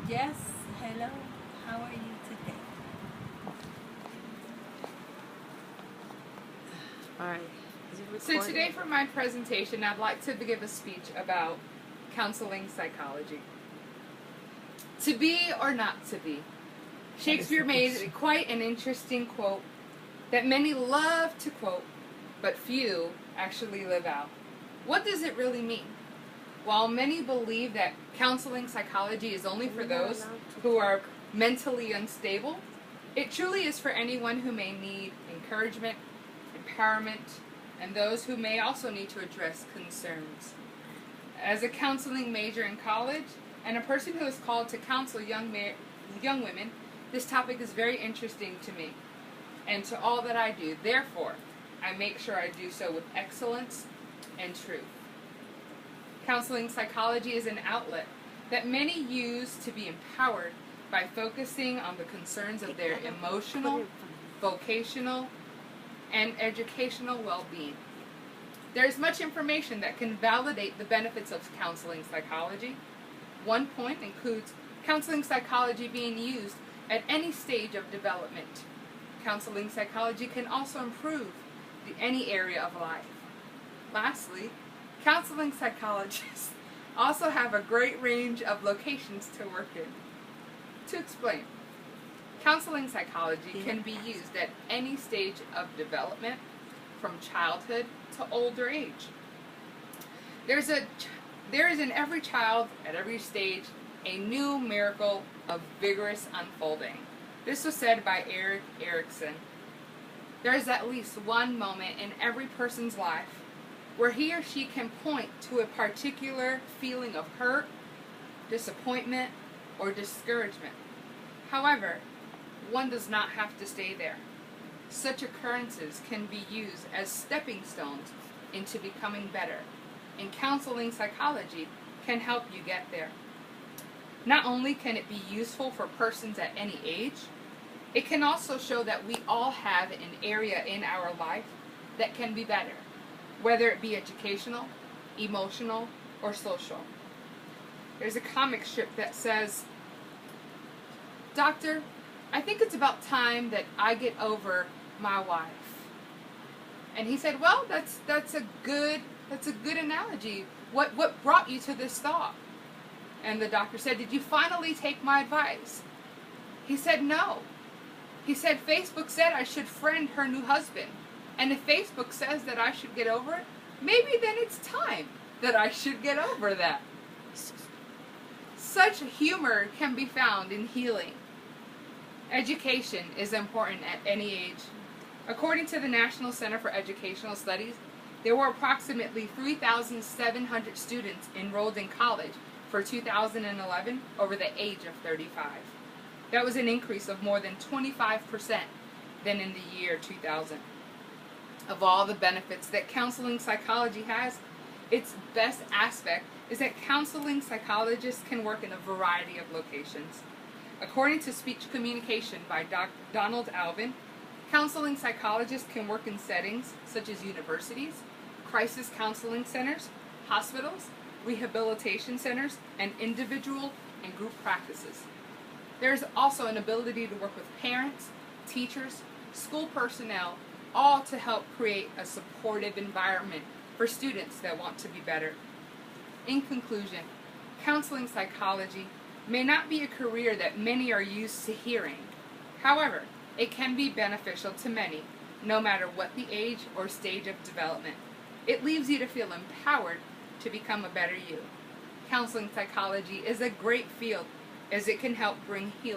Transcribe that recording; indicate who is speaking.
Speaker 1: Yes, hello. How are you today? Alright.
Speaker 2: So today for my presentation, I'd like to give a speech about counseling psychology. To be or not to be. Shakespeare made quite an interesting quote that many love to quote, but few actually live out. What does it really mean? While many believe that counseling psychology is only for those who are mentally unstable, it truly is for anyone who may need encouragement, empowerment, and those who may also need to address concerns. As a counseling major in college, and a person who is called to counsel young women, this topic is very interesting to me and to all that I do. Therefore, I make sure I do so with excellence and truth. Counseling psychology is an outlet that many use to be empowered by focusing on the concerns of their emotional, vocational, and educational well-being. There is much information that can validate the benefits of counseling psychology. One point includes counseling psychology being used at any stage of development. Counseling psychology can also improve any area of life. Lastly, counseling psychologists also have a great range of locations to work in. To explain, counseling psychology can be used at any stage of development, from childhood to older age. There is in every child, at every stage, a new miracle of vigorous unfolding. This was said by Erik Erikson. There is at least one moment in every person's life where he or she can point to a particular feeling of hurt, disappointment, or discouragement. However, one does not have to stay there. Such occurrences can be used as stepping stones into becoming better, and counseling psychology can help you get there. Not only can it be useful for persons at any age, it can also show that we all have an area in our life that can be better, whether it be educational, emotional, or social. There's a comic strip that says, "Doctor, I think it's about time that I get over my wife." And he said, "Well, that's a good analogy. What brought you to this thought?" And the doctor said, "Did you finally take my advice?" He said, "No." He said, "Facebook said I should friend her new husband. And if Facebook says that I should get over it, maybe then it's time that I should get over that." Such humor can be found in healing. Education is important at any age. According to the National Center for Educational Studies, there were approximately 3,700 students enrolled in college for 2011 over the age of 35. That was an increase of more than 25% than in the year 2000. Of all the benefits that counseling psychology has, its best aspect is that counseling psychologists can work in a variety of locations. According to Speech Communication by Donald Alvin, counseling psychologists can work in settings such as universities, crisis counseling centers, hospitals, rehabilitation centers, and individual and group practices. There is also an ability to work with parents, teachers, school personnel, all to help create a supportive environment for students that want to be better. In conclusion, counseling psychology may not be a career that many are used to hearing. However, it can be beneficial to many, no matter what the age or stage of development. It leaves you to feel empowered to become a better you. Counseling psychology is a great field as it can help bring healing